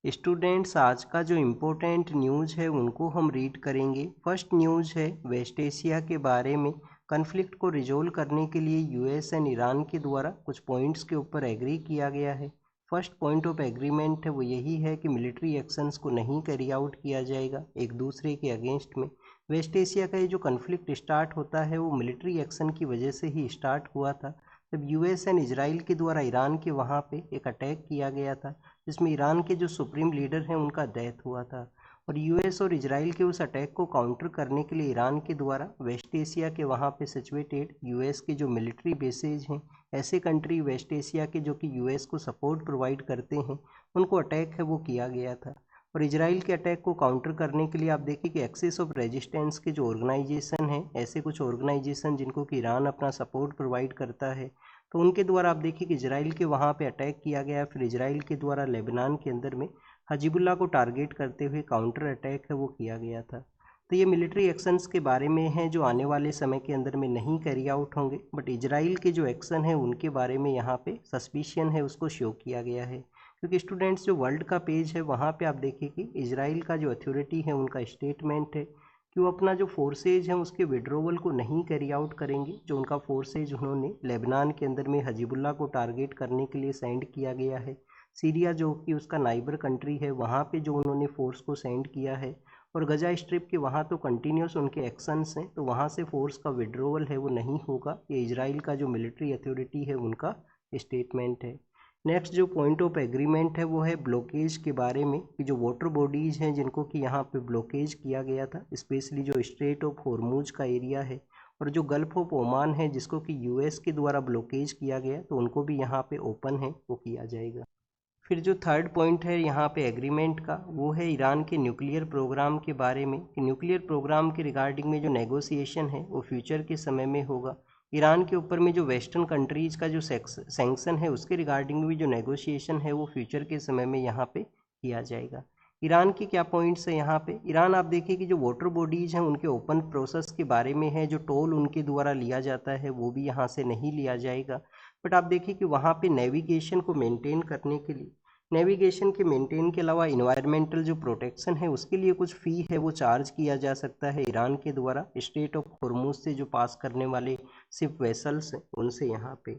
Students, आज का जो इम्पोर्टेंट न्यूज़ है उनको हम रीड करेंगे। फर्स्ट न्यूज़ है वेस्ट एशिया के बारे में। कन्फ्लिक्ट को रिजोल्व करने के लिए यूएस एंड ईरान के द्वारा कुछ पॉइंट्स के ऊपर एग्री किया गया है। फर्स्ट पॉइंट ऑफ एग्रीमेंट है वो यही है कि मिलिट्री एक्शंस को नहीं कैरी आउट किया जाएगा एक दूसरे के अगेंस्ट में। वेस्ट एशिया का ये जो कन्फ्लिक्ट स्टार्ट होता है वो मिलिट्री एक्शन की वजह से ही स्टार्ट हुआ था, जब यूएस एंड इजराइल के द्वारा ईरान के वहाँ पे एक अटैक किया गया था, जिसमें ईरान के जो सुप्रीम लीडर हैं उनका डेथ हुआ था। और यूएस और इजराइल के उस अटैक को काउंटर करने के लिए ईरान के द्वारा वेस्ट एशिया के वहाँ पे सिचुएटेड यूएस के जो मिलिट्री बेसेज हैं, ऐसे कंट्री वेस्ट एशिया के जो कि यूएस को सपोर्ट प्रोवाइड करते हैं, उनको अटैक है वो किया गया था। और इजराइल के अटैक को काउंटर करने के लिए आप देखिए कि एक्सिस ऑफ रेजिस्टेंस के जो ऑर्गेनाइजेशन हैं, ऐसे कुछ ऑर्गेनाइजेशन जिनको कि ईरान अपना सपोर्ट प्रोवाइड करता है, तो उनके द्वारा आप देखिए कि इजराइल के वहाँ पे अटैक किया गया। फिर इजराइल के द्वारा लेबनान के अंदर में हजिबुल्ला को टारगेट करते हुए काउंटर अटैक है वो किया गया था। तो ये मिलिट्री एक्शंस के बारे में है जो आने वाले समय के अंदर में नहीं कैरी आउट होंगे, बट इजराइल के जो एक्शन है उनके बारे में यहाँ पे सस्पिशियन है उसको शो किया गया है। क्योंकि स्टूडेंट्स, जो वर्ल्ड का पेज है वहाँ पे आप देखिए कि इजराइल का जो अथॉरिटी है उनका स्टेटमेंट है कि वो अपना जो फोर्सेज है उसके विड्रोवल को नहीं कैरी आउट करेंगे। जो उनका फोर्सेज उन्होंने लेबनान के अंदर में हजिबुल्ला को टारगेट करने के लिए सेंड किया गया है, सीरिया जो कि उसका नाइबर कंट्री है वहाँ पे जो उन्होंने फोर्स को सेंड किया है, और गजा स्ट्रिप के वहाँ तो कंटिन्यूस उनके एक्शंस हैं, तो वहाँ से फोर्स का विड्रोवल है वो नहीं होगा। ये इजराइल का जो मिलिट्री अथॉरिटी है उनका स्टेटमेंट है। नेक्स्ट जो पॉइंट ऑफ एग्रीमेंट है वो है ब्लॉकेज के बारे में, कि जो वाटर बॉडीज़ हैं जिनको कि यहाँ पे ब्लॉकेज किया गया था, स्पेशली जो स्ट्रेट ऑफ हॉर्मुज का एरिया है और जो गल्फ ऑफ ओमान है जिसको कि यूएस के द्वारा ब्लॉकेज किया गया, तो उनको भी यहाँ पे ओपन है वो किया जाएगा। फिर जो थर्ड पॉइंट है यहाँ पे एग्रीमेंट का, वो है ईरान के न्यूक्लियर प्रोग्राम के बारे में, कि न्यूक्लियर प्रोग्राम के रिगार्डिंग में जो नेगोशिएशन है वो फ्यूचर के समय में होगा। ईरान के ऊपर में जो वेस्टर्न कंट्रीज़ का जो सैंक्शन है उसके रिगार्डिंग भी जो नेगोशिएशन है वो फ्यूचर के समय में यहाँ पे किया जाएगा। ईरान के क्या पॉइंट्स है यहाँ पे? ईरान आप देखिए कि जो वाटर बॉडीज़ हैं उनके ओपन प्रोसेस के बारे में है, जो टोल उनके द्वारा लिया जाता है वो भी यहाँ से नहीं लिया जाएगा। बट आप देखिए कि वहाँ पे नेविगेशन को मेंटेन करने के लिए, नेविगेशन के मेंटेन के अलावा इन्वायरमेंटल जो प्रोटेक्शन है उसके लिए कुछ फ़ी है वो चार्ज किया जा सकता है ईरान के द्वारा स्ट्रेट ऑफ हॉर्मुज से जो पास करने वाले शिप वेसल्स हैं उनसे यहाँ पे।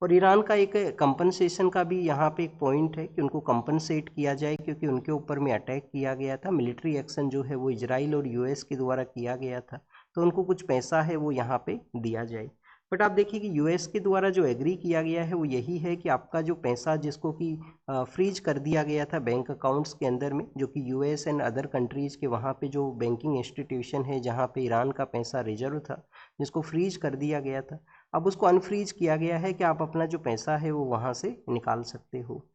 और ईरान का एक कंपनसेशन का भी यहाँ पे एक पॉइंट है कि उनको कंपनसेट किया जाए, क्योंकि उनके ऊपर में अटैक किया गया था, मिलिट्री एक्शन जो है वो इजराइल और यूएस के द्वारा किया गया था, तो उनको कुछ पैसा है वो यहाँ पे दिया जाए। बट आप देखिए कि यूएस के द्वारा जो एग्री किया गया है वो यही है कि आपका जो पैसा जिसको कि फ्रीज कर दिया गया था बैंक अकाउंट्स के अंदर में, जो कि यूएस एंड अदर कंट्रीज़ के वहाँ पे जो बैंकिंग इंस्टीट्यूशन है जहाँ पे ईरान का पैसा रिजर्व था, जिसको फ्रीज कर दिया गया था, अब उसको अनफ्रीज किया गया है कि आप अपना जो पैसा है वो वहाँ से निकाल सकते हो।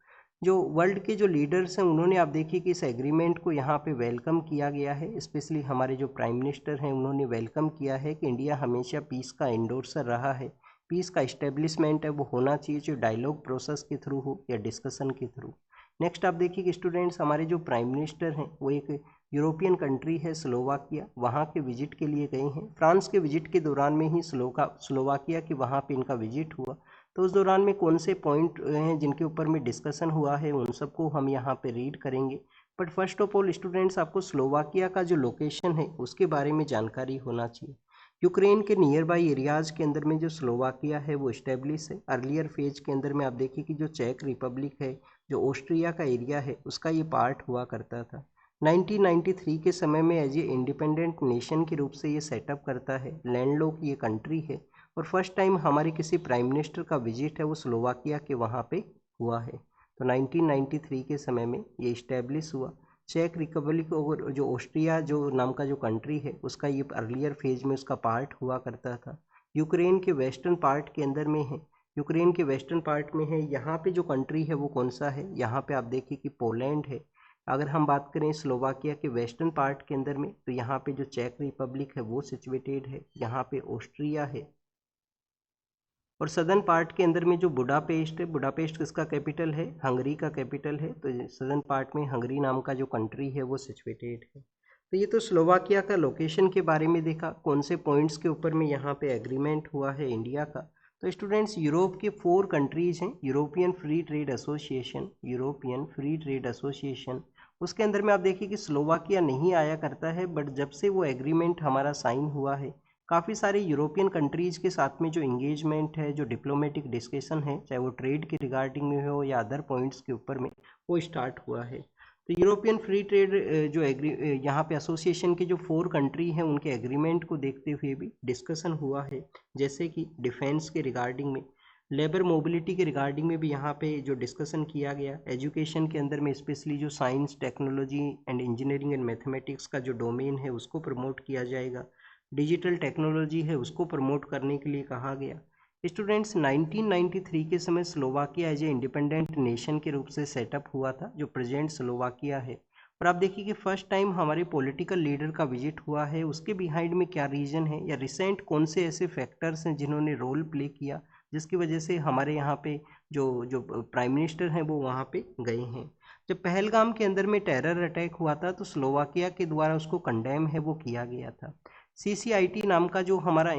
जो वर्ल्ड के जो लीडर्स हैं उन्होंने आप देखिए कि इस एग्रीमेंट को यहाँ पे वेलकम किया गया है, स्पेशली हमारे जो प्राइम मिनिस्टर हैं उन्होंने वेलकम किया है कि इंडिया हमेशा पीस का एंडोर्सर रहा है। पीस का इस्टेब्लिशमेंट है वो होना चाहिए, जो डायलॉग प्रोसेस के थ्रू हो या डिस्कशन के थ्रू। नेक्स्ट आप देखिए कि स्टूडेंट्स, हमारे जो प्राइम मिनिस्टर हैं वो एक यूरोपियन कंट्री है स्लोवाकिया, वहाँ के विजिट के लिए गए हैं। फ्रांस के विजिट के दौरान में ही स्लोवाकिया के वहाँ पे इनका विजिट हुआ, तो उस दौरान में कौन से पॉइंट हैं जिनके ऊपर में डिस्कशन हुआ है उन सबको हम यहाँ पे रीड करेंगे। But first of all students, आपको स्लोवाकिया का जो लोकेशन है उसके बारे में जानकारी होना चाहिए। यूक्रेन के नियर बाई एरियाज़ के अंदर में जो स्लोवाकिया है वो इस्टेब्लिश है। अर्लियर फेज के अंदर में आप देखिए कि जो चेक रिपब्लिक है, जो ऑस्ट्रिया का एरिया है, उसका ये पार्ट हुआ करता था। 1993 के समय में एज ए इंडिपेंडेंट नेशन के रूप से ये सेटअप करता है, लैंडलॉक ये कंट्री है, और फर्स्ट टाइम हमारे किसी प्राइम मिनिस्टर का विजिट है वो स्लोवाकिया के वहाँ पे हुआ है। तो 1993 के समय में ये इस्टेब्लिश हुआ। चेक रिपब्लिक और जो ऑस्ट्रिया जो नाम का जो कंट्री है उसका ये अर्लियर फेज में उसका पार्ट हुआ करता था। यूक्रेन के वेस्टर्न पार्ट के अंदर में है, यूक्रेन के वेस्टर्न पार्ट में है। यहाँ पे जो कंट्री है वो कौन सा है? यहाँ पे आप देखिए कि पोलैंड है। अगर हम बात करें स्लोवाकिया के वेस्टर्न पार्ट के अंदर में, तो यहाँ पे जो चेक रिपब्लिक है वो सिचुएटेड है, यहाँ पे ऑस्ट्रिया है। और सदर्न पार्ट के अंदर में जो बुडापेस्ट है, बुडापेस्ट किसका कैपिटल है? हंगरी का कैपिटल है। तो सदर्न पार्ट में हंगरी नाम का जो कंट्री है वो सिचुएटेड है। तो ये तो स्लोवाकिया का लोकेशन के बारे में देखा, कौन से पॉइंट्स के ऊपर में यहाँ पे एग्रीमेंट हुआ है इंडिया का। तो स्टूडेंट्स यूरोप के 4 कंट्रीज हैं, यूरोपियन फ्री ट्रेड एसोसिएशन, उसके अंदर में आप देखिए कि स्लोवाकिया नहीं आया करता है, बट जब से वो एग्रीमेंट हमारा साइन हुआ है, काफ़ी सारे यूरोपियन कंट्रीज़ के साथ में जो इंगेजमेंट है, जो डिप्लोमेटिक डिस्कशन है, चाहे वो ट्रेड के रिगार्डिंग में हो या अदर पॉइंट्स के ऊपर में, वो स्टार्ट हुआ है। तो यूरोपियन फ्री ट्रेड जो यहाँ पे एसोसिएशन के जो 4 कंट्री हैं उनके एग्रीमेंट को देखते हुए भी डिस्कशन हुआ है, जैसे कि डिफेंस के रिगार्डिंग में, लेबर मोबिलिटी के रिगार्डिंग में भी यहाँ पे जो डिस्कशन किया गया, एजुकेशन के अंदर में स्पेशली जो science, technology and engineering and mathematics का जो डोमेन है उसको प्रमोट किया जाएगा, डिजिटल टेक्नोलॉजी है उसको प्रमोट करने के लिए कहा गया। स्टूडेंट्स 1993 के समय Slovakia as a independent nation के रूप से सेटअप हुआ था, जो प्रेजेंट स्लोवाकिया है। और आप देखिए कि फर्स्ट टाइम हमारे पॉलिटिकल लीडर का विजिट हुआ है, उसके बिहाइंड में क्या रीज़न है या रिसेंट कौन से ऐसे फैक्टर्स हैं जिन्होंने रोल प्ले किया जिसकी वजह से हमारे यहाँ पे जो जो प्राइम मिनिस्टर हैं वो वहाँ पे गए हैं। जब पहलगाम के अंदर में टेरर अटैक हुआ था तो स्लोवाकिया के द्वारा उसको कंडेम है वो किया गया था। CCIT नाम का जो हमारा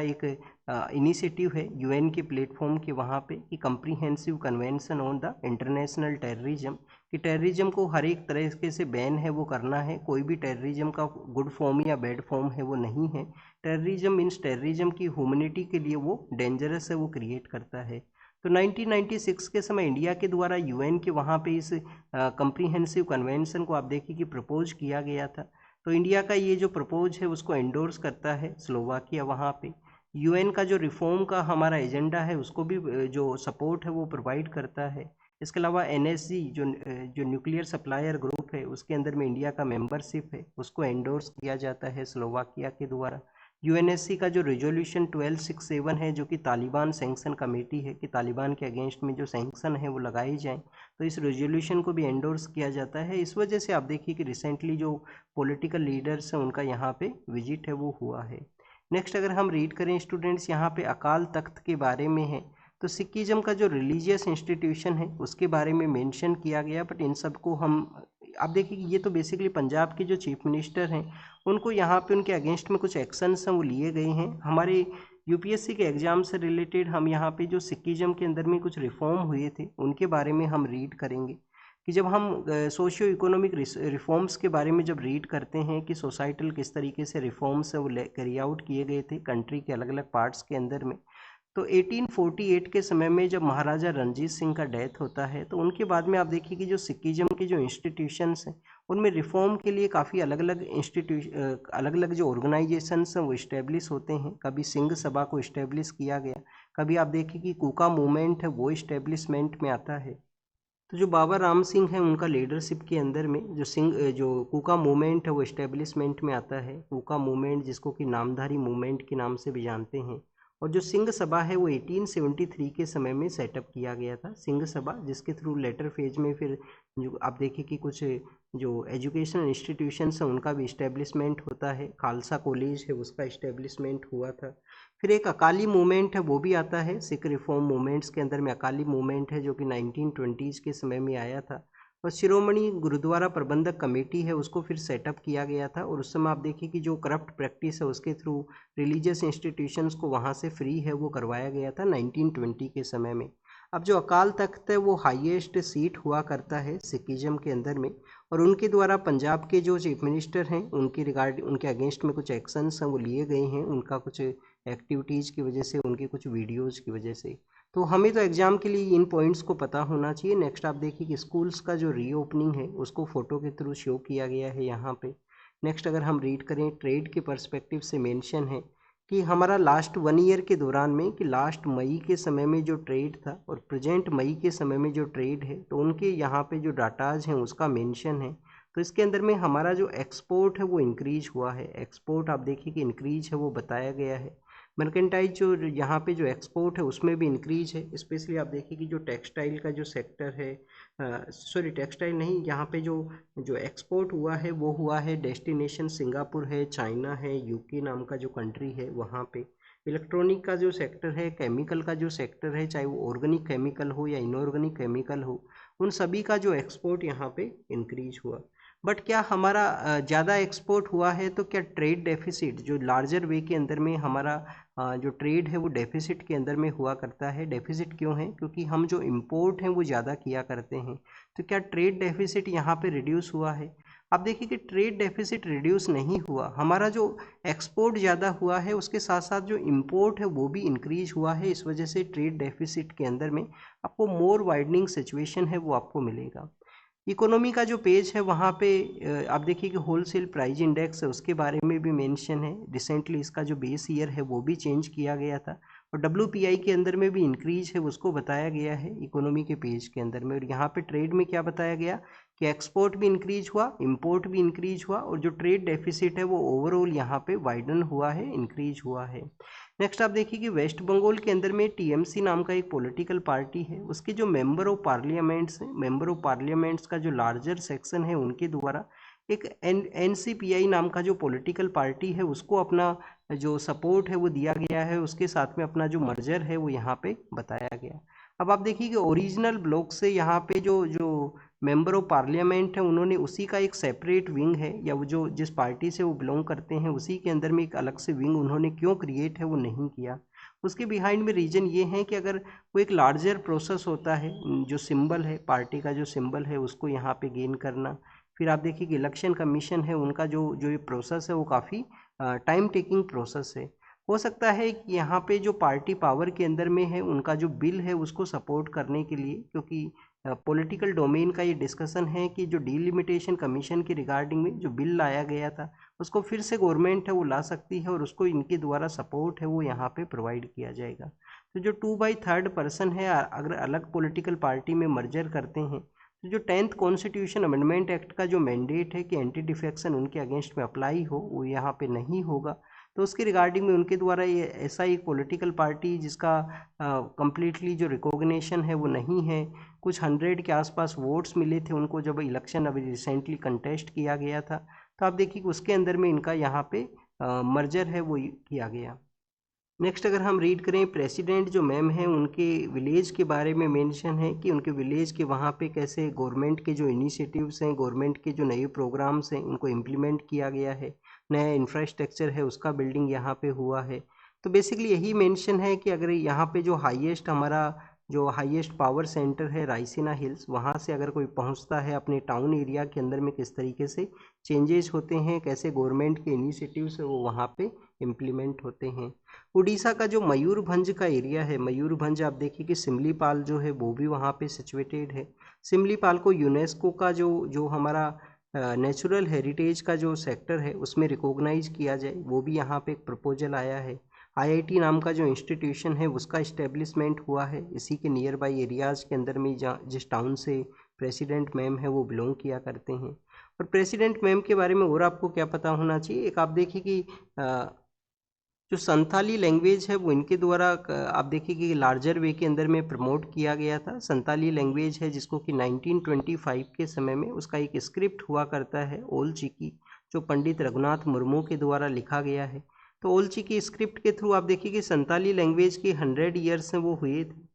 एक इनिशिएटिव है यूएन के प्लेटफॉर्म के वहाँ पे कि comprehensive convention on the international terrorism, कि टेररिज्म को हर एक तरीके से बैन है वो करना है, कोई भी टेररिज्म का गुड फॉर्म या बैड फॉर्म है वो नहीं है। टेररिज्म मीन्स टेररिज्म की ह्यूमैनिटी के लिए वो डेंजरस है, वो क्रिएट करता है। तो 1996 के समय इंडिया के द्वारा यूएन के वहाँ पे इस कंप्रीहेंसिव कन्वेंशन को आप देखिए कि प्रपोज किया गया था। तो इंडिया का ये जो प्रपोज है उसको एंडोर्स करता है स्लोवाकिया वहाँ पे। यूएन का जो रिफॉर्म का हमारा एजेंडा है उसको भी जो सपोर्ट है वो प्रोवाइड करता है। इसके अलावा NSG जो न्यूक्लियर सप्लायर ग्रुप है उसके अंदर में इंडिया का मेंबरशिप है उसको एंडोर्स किया जाता है स्लोवाकिया के द्वारा। UNSC का जो रेजोल्यूशन 1267 है जो कि तालिबान सैंक्शन कमेटी है कि तालिबान के अगेंस्ट में जो सैंक्शन है वो लगाई जाएं, तो इस रेजोल्यूशन को भी एंडोर्स किया जाता है। इस वजह से आप देखिए कि रिसेंटली जो पॉलिटिकल लीडर्स हैं उनका यहाँ पे विजिट है वो हुआ है। नेक्स्ट अगर हम रीड करें स्टूडेंट्स यहाँ पे अकाल तख्त के बारे में है, तो सिखिज्म का जो रिलीजियस इंस्टीट्यूशन है उसके बारे में मेंशन किया गया, बट इन सब को हम आप देखिए कि ये तो बेसिकली पंजाब के जो चीफ मिनिस्टर हैं उनको यहाँ पे उनके अगेंस्ट में कुछ एक्शंस हैं वो लिए गए हैं। हमारे UPSC के एग्ज़ाम से रिलेटेड हम यहाँ पे जो सिखिज्म के अंदर में कुछ रिफॉर्म हुए थे उनके बारे में हम रीड करेंगे कि जब हम सोशियो इकोनॉमिक रिफॉर्म्स के बारे में जब रीड करते हैं कि सोसाइटल किस तरीके से रिफॉर्म्स है वो कैरी आउट किए गए थे कंट्री के अलग अलग पार्ट्स के अंदर में, तो 1848 के समय में जब महाराजा रणजीत सिंह का डेथ होता है तो उनके बाद में आप देखिए कि जो सिखिज्म के जो इंस्टीट्यूशंस हैं उनमें रिफॉर्म के लिए काफ़ी अलग अलग जो ऑर्गेनाइजेशंस हैं वो इस्टेब्लिश होते हैं। कभी सिंह सभा को इस्टेब्लिश किया गया, कभी आप देखिए कि कूका मूवमेंट है वो इस्टेब्लिशमेंट में आता है। तो जो बाबा राम सिंह हैं उनका लीडरशिप के अंदर में जो कूका मूवमेंट है वो इस्टेब्लिशमेंट में आता है। कूका मूवमेंट जिसको कि नामधारी मूवमेंट के नाम से भी जानते हैं। और जो सिंह सभा है वो 1873 के समय में सेटअप किया गया था सिंह सभा, जिसके थ्रू लेटर फेज में फिर जो आप देखिए कि कुछ जो एजुकेशन इंस्टीट्यूशंस हैं उनका भी इस्टेब्लिशमेंट होता है। खालसा कॉलेज है उसका इस्टेब्लिशमेंट हुआ था। फिर एक अकाली मूवमेंट है वो भी आता है सिख रिफॉर्म मूवमेंट्स के अंदर में। अकाली मूवमेंट है जो कि 1920s के समय में आया था। और शिरोमणि गुरुद्वारा प्रबंधक कमेटी है उसको फिर सेटअप किया गया था, और उस समय आप देखिए कि जो करप्ट प्रैक्टिस है उसके थ्रू रिलीजियस इंस्टीट्यूशंस को वहाँ से फ्री है वो करवाया गया था 1920 के समय में। अब जो अकाल तख्त है वो हाईएस्ट सीट हुआ करता है सिखिज्म के अंदर में, और उनके द्वारा पंजाब के जो चीफ मिनिस्टर हैं उनके अगेंस्ट में कुछ एक्शंस हैं वो लिए गए हैं, उनका कुछ एक्टिविटीज़ की वजह से, उनके कुछ वीडियोज़ की वजह से। तो हमें तो एग्ज़ाम के लिए इन पॉइंट्स को पता होना चाहिए। नेक्स्ट आप देखिए कि स्कूल्स का जो रीओपनिंग है उसको फ़ोटो के थ्रू शो किया गया है यहाँ पे। नेक्स्ट अगर हम रीड करें ट्रेड के पर्सपेक्टिव से मेंशन है कि हमारा लास्ट 1 ईयर के दौरान में कि लास्ट मई के समय में जो ट्रेड था और प्रेजेंट मई के समय में जो ट्रेड है, तो उनके यहाँ पे जो डाटाज हैं उसका मेंशन है। तो इसके अंदर में हमारा जो एक्सपोर्ट है वो इंक्रीज हुआ है। एक्सपोर्ट आप देखिए कि इंक्रीज है वो बताया गया है। मर्केंटाइल जो यहाँ पे जो एक्सपोर्ट है उसमें भी इंक्रीज है। स्पेशली आप देखिए कि जो टेक्सटाइल का जो सेक्टर है, टेक्सटाइल नहीं, यहाँ पे जो जो एक्सपोर्ट हुआ है वो हुआ है डेस्टिनेशन सिंगापुर है, चाइना है, यूके नाम का जो कंट्री है वहाँ पे। इलेक्ट्रॉनिक का जो सेक्टर है, केमिकल का जो सेक्टर है, चाहे वो ऑर्गेनिक केमिकल हो या इनऑर्गेनिक केमिकल हो, उन सभी का जो एक्सपोर्ट यहाँ पे इंक्रीज हुआ। बट क्या हमारा ज़्यादा एक्सपोर्ट हुआ है तो क्या ट्रेड डेफिसिट जो लार्जर वे के अंदर में हमारा जो ट्रेड है वो डेफिसिट के अंदर में हुआ करता है। डेफिसिट क्यों है? क्योंकि हम जो इम्पोर्ट हैं वो ज़्यादा किया करते हैं। तो क्या ट्रेड डेफिसिट यहाँ पे रिड्यूस हुआ है? आप देखिए कि ट्रेड डेफिसिट रिड्यूस नहीं हुआ, हमारा जो एक्सपोर्ट ज़्यादा हुआ है, उसके साथ साथ जो इम्पोर्ट है वो भी इंक्रीज हुआ है। इस वजह से ट्रेड डेफिसिट के अंदर में आपको मोर वाइडनिंग सिचुएशन है वो आपको मिलेगा। इकोनॉमी का जो पेज है वहाँ पे आप देखिए कि होलसेल प्राइस इंडेक्स है उसके बारे में भी मेंशन है। रिसेंटली इसका जो बेस ईयर है वो भी चेंज किया गया था, और WPI के अंदर में भी इंक्रीज है उसको बताया गया है इकोनॉमी के पेज के अंदर में। और यहाँ पे ट्रेड में क्या बताया गया कि एक्सपोर्ट भी इंक्रीज हुआ, इम्पोर्ट भी इंक्रीज हुआ, और जो ट्रेड डेफिसिट है वो ओवरऑल यहाँ पे वाइडन हुआ है, इंक्रीज हुआ है। नेक्स्ट आप देखिए कि वेस्ट बंगाल के अंदर में TMC नाम का एक पॉलिटिकल पार्टी है, उसके जो मेंबर ऑफ पार्लियामेंट्स हैं, मेंबर ऑफ पार्लियामेंट्स का जो लार्जर सेक्शन है उनके द्वारा एक NCPI नाम का जो पॉलिटिकल पार्टी है उसको अपना जो सपोर्ट है वो दिया गया है, उसके साथ में अपना जो मर्जर है वो यहाँ पे बताया गया। अब आप देखिए कि ओरिजिनल ब्लॉक से यहाँ पे जो जो मेंबर ऑफ पार्लियामेंट है उन्होंने उसी का एक सेपरेट विंग है, या वो जो जिस पार्टी से वो बिलोंग करते हैं उसी के अंदर में एक अलग से विंग उन्होंने क्यों क्रिएट है वो नहीं किया। उसके बिहाइंड में रीजन ये है कि अगर वो एक लार्जर प्रोसेस होता है, जो सिंबल है पार्टी का, जो सिंबल है उसको यहाँ पे गेन करना, फिर आप देखिए कि इलेक्शन कमीशन है उनका जो जो ये प्रोसेस है वो काफ़ी टाइम टेकिंग प्रोसेस है। हो सकता है कि यहाँ पे जो पार्टी पावर के अंदर में है उनका जो बिल है उसको सपोर्ट करने के लिए, क्योंकि पॉलिटिकल डोमेन का ये डिस्कशन है कि जो डिलिमिटेशन कमीशन के रिगार्डिंग में जो बिल लाया गया था उसको फिर से गवर्नमेंट है वो ला सकती है, और उसको इनके द्वारा सपोर्ट है वो यहाँ पे प्रोवाइड किया जाएगा। तो जो 2/3 पर्सन है अगर अलग पॉलिटिकल पार्टी में मर्जर करते हैं, तो जो 10th कॉन्स्टिट्यूशन अमेंडमेंट एक्ट का जो मैंडेट है कि एंटी डिफेक्शन उनके अगेंस्ट में अप्लाई हो वो यहाँ पे नहीं होगा। तो उसके रिगार्डिंग में उनके द्वारा ये ऐसा एक पॉलिटिकल पार्टी जिसका कंप्लीटली जो रिकॉग्निशन है वो नहीं है, कुछ 100 के आसपास वोट्स मिले थे उनको जब इलेक्शन अभी रिसेंटली कंटेस्ट किया गया था, तो आप देखिए कि उसके अंदर में इनका यहाँ पे मर्जर है वो किया गया। नेक्स्ट अगर हम रीड करें प्रेसिडेंट जो मैम हैं उनके विलेज के बारे में मेंशन है कि उनके विलेज के वहाँ पे कैसे गवर्नमेंट के जो इनिशिएटिव्स हैं, गवर्नमेंट के जो नए प्रोग्राम्स हैं उनको इम्प्लीमेंट किया गया है, नया इंफ्रास्ट्रक्चर है उसका बिल्डिंग यहाँ पे हुआ है। तो बेसिकली यही मेंशन है कि अगर यहाँ पे जो हाईएस्ट हमारा जो हाईएस्ट पावर सेंटर है रायसीना हिल्स, वहाँ से अगर कोई पहुँचता है अपने टाउन एरिया के अंदर में किस तरीके से चेंजेस होते हैं, कैसे गवर्नमेंट के इनिशिएटिव्स है वो वहाँ पे इम्प्लीमेंट होते हैं। उड़ीसा का जो मयूरभंज का एरिया है, मयूरभंज आप देखिए कि सिमलीपाल जो है वो भी वहाँ पे सिचुएटेड है। सिमलीपाल को यूनेस्को का जो जो हमारा नेचुरल हेरिटेज का जो सेक्टर है उसमें रिकॉग्नाइज किया जाए, वो भी यहाँ पे एक प्रपोजल आया है। IIT नाम का जो इंस्टीट्यूशन है उसका इस्टेब्लिशमेंट हुआ है इसी के नियर बाई एरियाज़ के अंदर में, जहाँ जिस टाउन से प्रेसिडेंट मैम है वो बिलोंग किया करते हैं। और प्रेसिडेंट मैम के बारे में और आपको क्या पता होना चाहिए, एक आप देखिए कि जो संथाली लैंग्वेज है वो इनके द्वारा आप देखिए कि लार्जर वे के अंदर में प्रमोट किया गया था। संथाली लैंग्वेज है जिसको कि 1925 के समय में उसका एक स्क्रिप्ट हुआ करता है ओल चिकी, जो पंडित रघुनाथ मुर्मू के द्वारा लिखा गया है। तो ओल चिकी स्क्रिप्ट के थ्रू आप देखिए कि संथाली लैंग्वेज के 100 ईयर्स हैं वो हुए थे।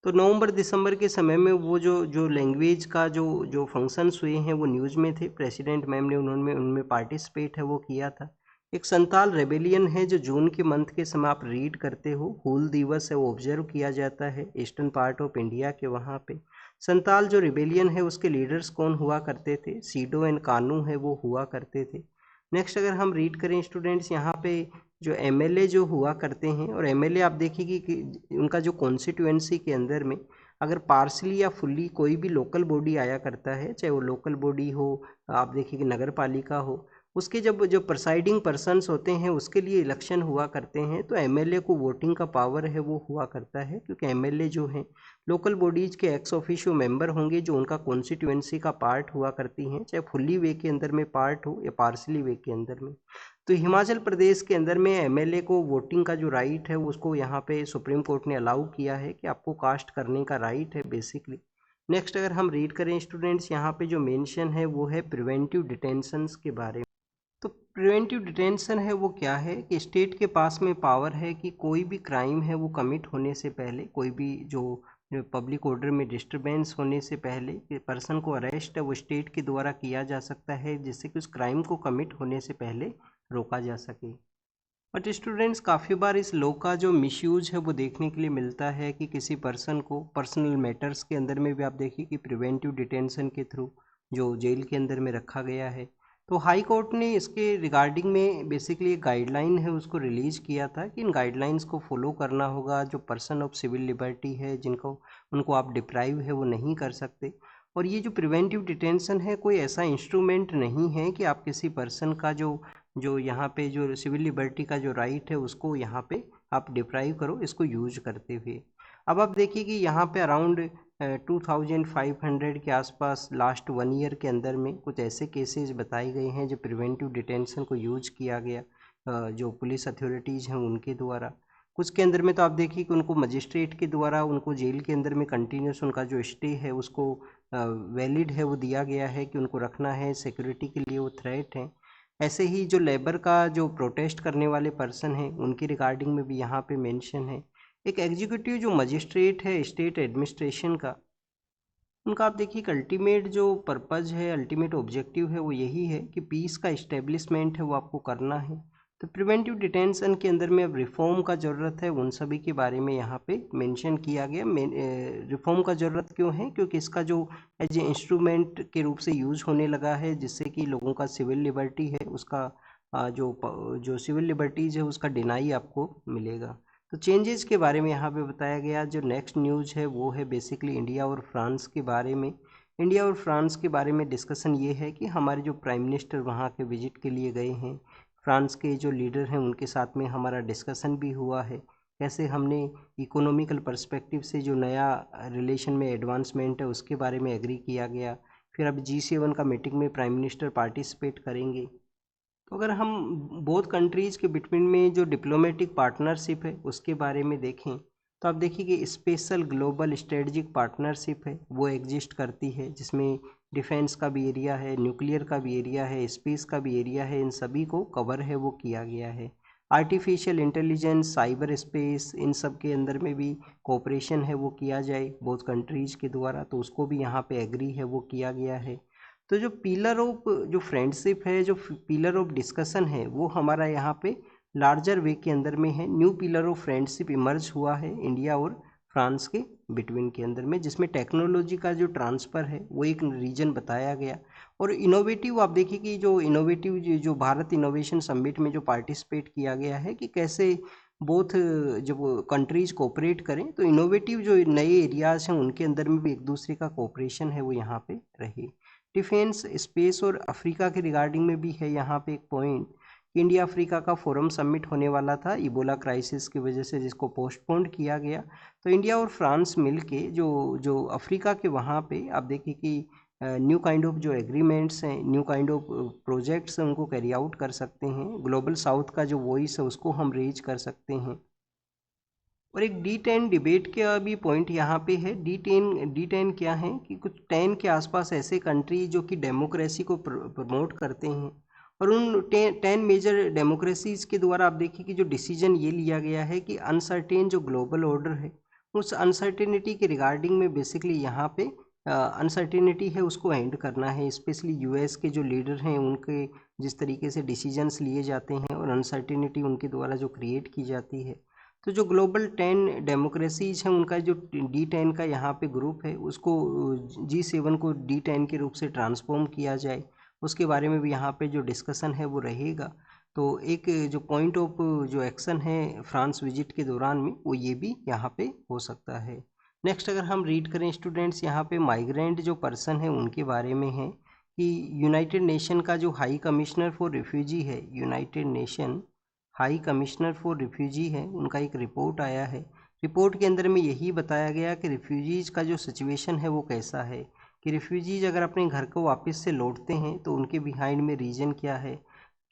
तो नवंबर दिसंबर के समय में वो जो जो लैंग्वेज का जो जो फंक्शंस हुए हैं वो न्यूज़ में थे, प्रेसिडेंट मैम ने उन्होंने उनमें पार्टिसिपेट है वो किया था। एक संताल रेबेलियन है जो जून के मंथ के समय आप रीड करते हो, हूल दिवस है वो ऑब्जर्व किया जाता है ईस्टर्न पार्ट ऑफ इंडिया के वहाँ पे। संताल जो रिबेलियन है उसके लीडर्स कौन हुआ करते थे, सीडो एंड कानू है वो हुआ करते थे। नेक्स्ट अगर हम रीड करें स्टूडेंट्स, यहाँ पे जो MLA जो हुआ करते हैं, और MLA आप देखिए कि उनका जो कॉन्स्टिट्यूएंसी के अंदर में अगर पार्सली या फुल्ली कोई भी लोकल बॉडी आया करता है, चाहे वो लोकल बॉडी हो, आप देखिए कि नगर पालिका हो, उसके जब जो प्रिसाइडिंग पर्सन्स होते हैं उसके लिए इलेक्शन हुआ करते हैं, तो MLA को वोटिंग का पावर है वो हुआ करता है, क्योंकि MLA जो हैं लोकल बॉडीज़ के एक्स ऑफिशियो मेंबर होंगे जो उनका कॉन्स्टिट्यूएंसी का पार्ट हुआ करती हैं, चाहे फुल्ली वे के अंदर में पार्ट हो या पार्सली वे के अंदर में। तो हिमाचल प्रदेश के अंदर में MLA को वोटिंग का जो राइट है उसको यहाँ पे सुप्रीम कोर्ट ने अलाउ किया है कि आपको कास्ट करने का राइट है बेसिकली। नेक्स्ट अगर हम रीड करें स्टूडेंट्स, यहाँ पे जो मेंशन है वो है प्रिवेंटिव डिटेंशंस के बारे में। तो प्रिवेंटिव डिटेंशन है वो क्या है कि स्टेट के पास में पावर है कि कोई भी क्राइम है वो कमिट होने से पहले, कोई भी जो पब्लिक ऑर्डर में डिस्टरबेंस होने से पहले पर्सन को अरेस्ट है वो स्टेट के द्वारा किया जा सकता है, जिससे कि उस क्राइम को कमिट होने से पहले रोका जा सके। बट स्टूडेंट्स काफ़ी बार इस लॉ का जो मिसयूज है वो देखने के लिए मिलता है कि किसी पर्सन को पर्सनल मैटर्स के अंदर में भी आप देखिए कि प्रिवेंटिव डिटेंशन के थ्रू जो जेल के अंदर में रखा गया है। तो हाई कोर्ट ने इसके रिगार्डिंग में बेसिकली एक गाइडलाइन है उसको रिलीज किया था कि इन गाइडलाइंस को फॉलो करना होगा। जो पर्सन ऑफ सिविल लिबर्टी है जिनको उनको आप डिप्राइव है वो नहीं कर सकते। और ये जो प्रिवेंटिव डिटेंशन है कोई ऐसा इंस्ट्रूमेंट नहीं है कि आप किसी पर्सन का जो जो यहाँ पे जो सिविल लिबर्टी का जो राइट है उसको यहाँ पे आप डिप्राइव करो इसको यूज करते हुए। अब आप देखिए कि यहाँ पे अराउंड 2500 के आसपास लास्ट 1 ईयर के अंदर में कुछ ऐसे केसेस बताए गए हैं जो प्रिवेंटिव डिटेंशन को यूज किया गया जो पुलिस अथॉरिटीज़ हैं उनके द्वारा। कुछ के अंदर में तो आप देखिए कि उनको मजिस्ट्रेट के द्वारा उनको जेल के अंदर में कंटिन्यूस उनका जो स्टे है उसको वैलिड है वो दिया गया है कि उनको रखना है, सिक्योरिटी के लिए वो थ्रेट है। ऐसे ही जो लेबर का जो प्रोटेस्ट करने वाले पर्सन हैं उनकी रिगार्डिंग में भी यहाँ पे मेंशन है। एक एग्जीक्यूटिव जो मजिस्ट्रेट है स्टेट एडमिनिस्ट्रेशन का, उनका आप देखिए कि अल्टीमेट जो पर्पज़ है, अल्टीमेट ऑब्जेक्टिव है वो यही है कि पीस का इस्टेब्लिशमेंट है वो आपको करना है। तो प्रिवेंटिव डिटेंशन के अंदर में अब रिफॉर्म का ज़रूरत है उन सभी के बारे में यहाँ पे मेंशन किया गया। रिफॉर्म का ज़रूरत क्यों है? क्योंकि इसका जो एज ए इंस्ट्रूमेंट के रूप से यूज़ होने लगा है जिससे कि लोगों का सिविल लिबर्टी है उसका जो सिविल लिबर्टीज़ है उसका डिनाई आपको मिलेगा। तो चेंजेस के बारे में यहाँ पे बताया गया। जो नेक्स्ट न्यूज़ है वो है बेसिकली इंडिया और फ्रांस के बारे में। इंडिया और फ्रांस के बारे में डिस्कशन ये है कि हमारे जो प्राइम मिनिस्टर वहाँ के विजिट के लिए गए हैं, फ्रांस के जो लीडर हैं उनके साथ में हमारा डिस्कशन भी हुआ है। कैसे हमने इकोनॉमिकल पर्सपेक्टिव से जो नया रिलेशन में एडवांसमेंट है उसके बारे में एग्री किया गया। फिर अब G7 का मीटिंग में प्राइम मिनिस्टर पार्टिसिपेट करेंगे। तो अगर हम बोथ कंट्रीज़ के बिटवीन में जो डिप्लोमेटिक पार्टनरशिप है उसके बारे में देखें तो आप देखिए कि स्पेशल ग्लोबल स्ट्रेटजिक पार्टनरशिप है वो एग्जिस्ट करती है जिसमें डिफेंस का भी एरिया है, न्यूक्लियर का भी एरिया है, स्पेस का भी एरिया है, इन सभी को कवर है वो किया गया है। आर्टिफिशियल इंटेलिजेंस, साइबर स्पेस, इन सब के अंदर में भी कोऑपरेशन है वो किया जाए बोथ कंट्रीज़ के द्वारा, तो उसको भी यहाँ पे एग्री है वो किया गया है। तो जो पिलर ऑफ जो फ्रेंडशिप है, जो पिलर ऑफ डिस्कशन है वो हमारा यहाँ पे लार्जर वे के अंदर में है। New pillar of friendship emerge हुआ है इंडिया और फ्रांस के बिटवीन के अंदर में, जिसमें टेक्नोलॉजी का जो ट्रांसफ़र है वो एक रीजन बताया गया। और इनोवेटिव आप देखिए कि जो इनोवेटिव जो भारत इनोवेशन समिट में जो पार्टिसिपेट किया गया है कि कैसे बोथ जब कंट्रीज कोऑपरेट करें तो इनोवेटिव जो नए एरियाज़ हैं उनके अंदर में भी एक दूसरे का कोऑपरेशन है वो यहाँ पे रहे। डिफेंस, स्पेस और अफ्रीका के रिगार्डिंग में भी है यहाँ पे एक पॉइंट। इंडिया अफ्रीका का फोरम समिट होने वाला था इबोला क्राइसिस की वजह से जिसको पोस्टपोन्ड किया गया। तो इंडिया और फ्रांस मिलके जो जो अफ्रीका के वहाँ पे आप देखिए कि न्यू काइंड ऑफ जो एग्रीमेंट्स हैं, न्यू काइंड ऑफ प्रोजेक्ट्स हैं उनको कैरी आउट कर सकते हैं। ग्लोबल साउथ का जो वॉइस है उसको हम रेज कर सकते हैं। और एक D10 डिबेट का भी पॉइंट यहाँ पे है। D10 क्या है कि कुछ 10 के आसपास ऐसे कंट्री जो कि डेमोक्रेसी को प्रमोट करते हैं और उन 10 मेजर डेमोक्रेसीज के द्वारा आप देखिए कि जो डिसीजन ये लिया गया है कि अनसर्टेन जो ग्लोबल ऑर्डर है उस अनसर्टेनिटी के रिगार्डिंग में बेसिकली यहाँ पे अनसर्टेनिटी है उसको एंड करना है। स्पेशली US के जो लीडर हैं उनके जिस तरीके से डिसीजंस लिए जाते हैं और अनसर्टेनिटी उनके द्वारा जो क्रिएट की जाती है, तो जो ग्लोबल 10 डेमोक्रेसीज हैं उनका जो D10 का यहाँ पे ग्रुप है उसको G7 को D10 के रूप से ट्रांसफॉर्म किया जाए, उसके बारे में भी यहाँ पे जो डिस्कशन है वो रहेगा। तो एक जो पॉइंट ऑफ जो एक्शन है फ्रांस विजिट के दौरान में वो ये भी यहाँ पे हो सकता है। नेक्स्ट अगर हम रीड करें स्टूडेंट्स यहाँ पे माइग्रेंट जो पर्सन है उनके बारे में है कि यूनाइटेड नेशन का जो हाई कमिश्नर फॉर रिफ्यूजी है, United nation high commissioner for refugee है, उनका एक रिपोर्ट आया है। रिपोर्ट के अंदर में यही बताया गया कि रिफ्यूजीज़ का जो सिचुएशन है वो कैसा है, कि रिफ्यूजीज़ अगर अपने घर को वापस से लौटते हैं तो उनके बिहाइंड में रीज़न क्या है,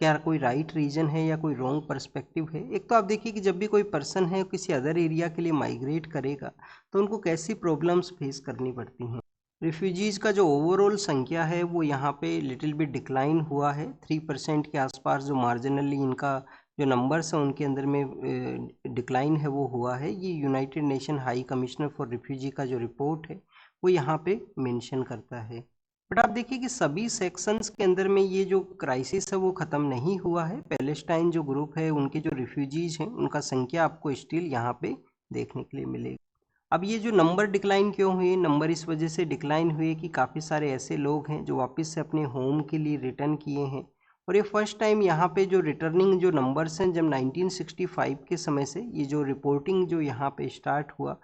क्या कोई राइट रीज़न है या कोई रॉन्ग पर्सपेक्टिव है। एक तो आप देखिए कि जब भी कोई पर्सन है किसी अदर एरिया के लिए माइग्रेट करेगा तो उनको कैसी प्रॉब्लम्स फेस करनी पड़ती हैं। रिफ्यूजीज़ का जो ओवरऑल संख्या है वो यहाँ पे लिटिल बिट डिक्लाइन हुआ है, 3% के आसपास जो मार्जिनली इनका जो नंबर्स हैं उनके अंदर में डिक्लाइन है वो हुआ है। ये United nation high commissioner for refugee का जो रिपोर्ट है वो यहाँ पे मेंशन करता है। बट आप देखिए कि सभी सेक्शंस के अंदर में ये जो क्राइसिस है वो ख़त्म नहीं हुआ है। पैलेस्टाइन जो ग्रुप है उनके जो रिफ्यूजीज हैं उनका संख्या आपको स्टिल यहाँ पे देखने के लिए मिलेगी। अब ये जो नंबर डिक्लाइन क्यों हुए, नंबर इस वजह से डिक्लाइन हुए कि काफ़ी सारे ऐसे लोग हैं जो वापस से अपने होम के लिए रिटर्न किए हैं। और ये फर्स्ट टाइम यहाँ पे जो रिटर्निंग जो नंबर्स हैं, जब 1965 के समय से ये जो रिपोर्टिंग जो यहाँ पे स्टार्ट हुआ,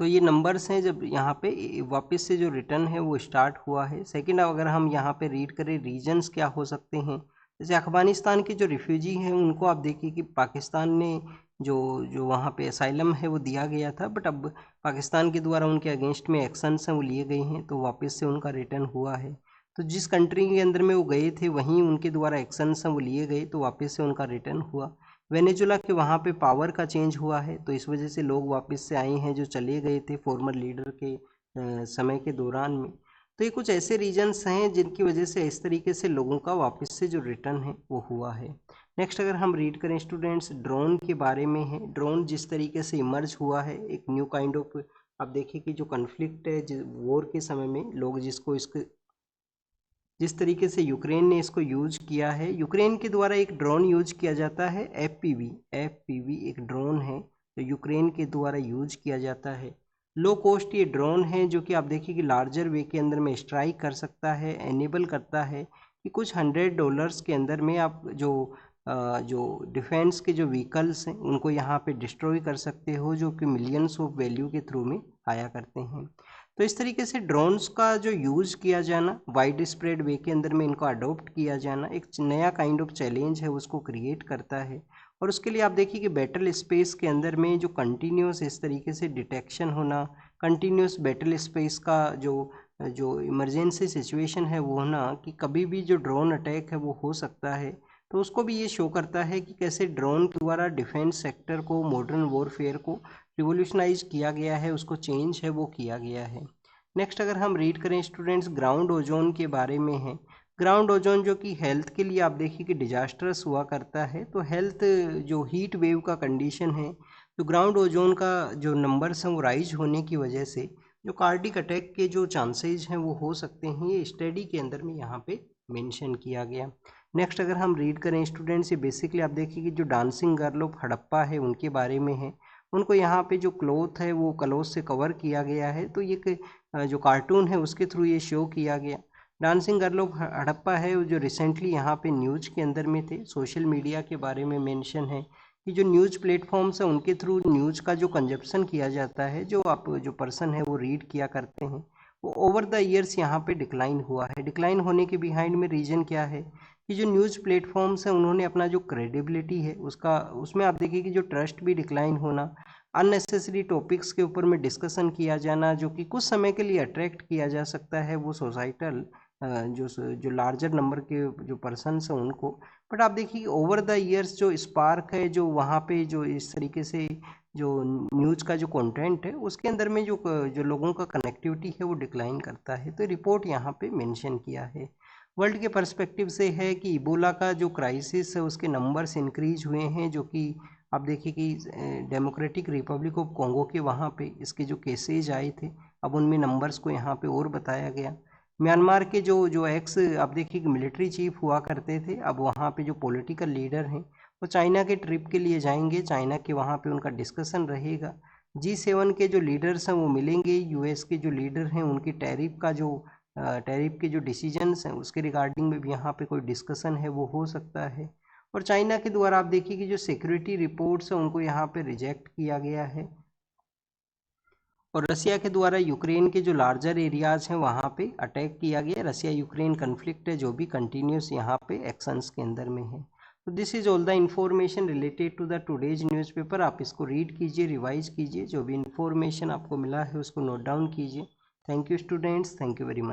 तो ये नंबर्स हैं जब यहाँ पे वापस से जो रिटर्न है वो स्टार्ट हुआ है। सेकंड, अगर हम यहाँ पे रीड करें रीजन्स क्या हो सकते हैं, जैसे अफगानिस्तान के जो रिफ्यूजी हैं उनको आप देखिए कि पाकिस्तान ने जो जो वहाँ पे असाइलम है वो दिया गया था, बट अब पाकिस्तान के द्वारा उनके अगेंस्ट में एक्शंस हैं वो लिए गए हैं, तो वापस से उनका रिटर्न हुआ है। तो जिस कंट्री के अंदर में वो गए थे वहीं उनके द्वारा एक्शंस हैं वो लिए गए, तो वापस से उनका रिटर्न हुआ। वेनेजुला के वहाँ पे पावर का चेंज हुआ है, तो इस वजह से लोग वापस से आए हैं जो चले गए थे फॉर्मर लीडर के समय के दौरान में। तो ये कुछ ऐसे रीजन्स हैं जिनकी वजह से इस तरीके से लोगों का वापस से जो रिटर्न है वो हुआ है। नेक्स्ट अगर हम रीड करें स्टूडेंट्स, ड्रोन के बारे में है। ड्रोन जिस तरीके से इमर्ज हुआ है, एक न्यू काइंड ऑफ, आप देखिए कि जो कन्फ्लिक्ट है वॉर के समय में लोग जिस तरीके से यूक्रेन ने इसको यूज किया है, यूक्रेन के द्वारा एक ड्रोन यूज किया जाता है एफपीवी एक ड्रोन है जो यूक्रेन के द्वारा यूज किया जाता है। लो कॉस्ट ये ड्रोन है जो कि आप देखिए कि लार्जर वे के अंदर में स्ट्राइक कर सकता है, एनेबल करता है कि कुछ $100 के अंदर में आप जो डिफेंस के जो व्हीकल्स हैं उनको यहाँ पे डिस्ट्रॉय कर सकते हो, जो कि मिलियंस ऑफ वैल्यू के थ्रू में आया करते हैं। तो इस तरीके से ड्रोन्स का जो यूज़ किया जाना, वाइड स्प्रेड वे के अंदर में इनको अडोप्ट किया जाना एक नया काइंड ऑफ चैलेंज है उसको क्रिएट करता है। और उसके लिए आप देखिए कि बैटल स्पेस के अंदर में जो कंटिन्यूस इस तरीके से डिटेक्शन होना, कंटिन्यूस बैटल स्पेस का जो जो इमरजेंसी सिचुएशन है वो होना कि कभी भी जो ड्रोन अटैक है वो हो सकता है, तो उसको भी ये शो करता है कि कैसे ड्रोन के द्वारा डिफेंस सेक्टर को, मॉडर्न वॉरफेयर को रिवोल्यूशनाइज किया गया है, उसको चेंज है वो किया गया है। नेक्स्ट अगर हम रीड करें स्टूडेंट्स, ग्राउंड ओजोन के बारे में है। ग्राउंड ओजोन जो कि हेल्थ के लिए आप देखिए कि डिजास्टर्स हुआ करता है, तो हेल्थ जो हीट वेव का कंडीशन है, तो ग्राउंड ओजोन का जो नंबर्स हैं वो राइज होने की वजह से जो कार्डिक अटैक के जो चांसेज हैं वो हो सकते हैं, ये स्टडी के अंदर में यहाँ पे मेंशन किया गया। नेक्स्ट अगर हम रीड करें स्टूडेंट्स, ये बेसिकली आप देखिए कि जो डांसिंग गर्ल ऑफ हड़प्पा है उनके बारे में है। उनको यहाँ पे जो क्लोथ है वो क्लोथ से कवर किया गया है, तो ये जो कार्टून है उसके थ्रू ये शो किया गया। डांसिंग गर्ल ऑफ हड़प्पा है जो रिसेंटली यहाँ पे न्यूज के अंदर में थे, सोशल मीडिया के बारे में मेंशन है कि जो न्यूज़ प्लेटफॉर्म्स हैं उनके थ्रू न्यूज़ का जो कंजप्शन किया जाता है, जो पर्सन है वो रीड किया करते हैं, वो ओवर द ईयर्स यहाँ पे डिक्लाइन हुआ है। डिक्लाइन होने के बिहाइंड में रीज़न क्या है कि जो न्यूज़ प्लेटफॉर्म्स हैं उन्होंने अपना जो क्रेडिबिलिटी है उसमें आप देखिए कि जो ट्रस्ट भी डिक्लाइन होना, अननेसेसरी टॉपिक्स के ऊपर में डिस्कशन किया जाना जो कि कुछ समय के लिए अट्रैक्ट किया जा सकता है वो सोसाइटल जो लार्जर नंबर के जो पर्सनस हैं उनको। बट आप देखिए ओवर द ईयर्स जो स्पार्क है, जो वहाँ पे जो इस तरीके से जो न्यूज़ का जो कंटेंट है उसके अंदर में जो लोगों का कनेक्टिविटी है वो डिक्लाइन करता है, तो रिपोर्ट यहाँ पे मेंशन किया है। वर्ल्ड के पर्सपेक्टिव से है कि इबोला का जो क्राइसिस है उसके नंबर्स इंक्रीज हुए हैं, जो कि आप देखिए कि डेमोक्रेटिक रिपब्लिक ऑफ कॉन्गो के वहाँ पे इसके जो केसेज आए थे, अब उनमें नंबर्स को यहाँ पे और बताया गया। म्यांमार के जो जो एक्स आप देखिए कि मिलिट्री चीफ हुआ करते थे, अब वहाँ पे जो पॉलिटिकल लीडर हैं वो चाइना के ट्रिप के लिए जाएंगे, चाइना के वहाँ पे उनका डिस्कशन रहेगा। G7 के जो लीडर्स हैं वो मिलेंगे, यूएस के जो लीडर हैं उनकी टैरिफ के जो डिसीजंस हैं उसके रिगार्डिंग में भी यहाँ पे कोई डिस्कशन है वो हो सकता है। और चाइना के द्वारा आप देखिए कि जो सिक्योरिटी रिपोर्ट्स हैं उनको यहाँ पे रिजेक्ट किया गया है, और रसिया के द्वारा यूक्रेन के जो लार्जर एरियाज हैं वहाँ पे अटैक किया गया। रसिया यूक्रेन कन्फ्लिक्ट है जो भी कंटिन्यूस यहाँ पे एक्शंस के अंदर में है। तो this is all the information related to the today's newspaper. आप इसको रीड कीजिए, रिवाइज कीजिए, जो भी इन्फॉर्मेशन आपको मिला है उसको नोट डाउन कीजिए। Thank you students, thank you very much.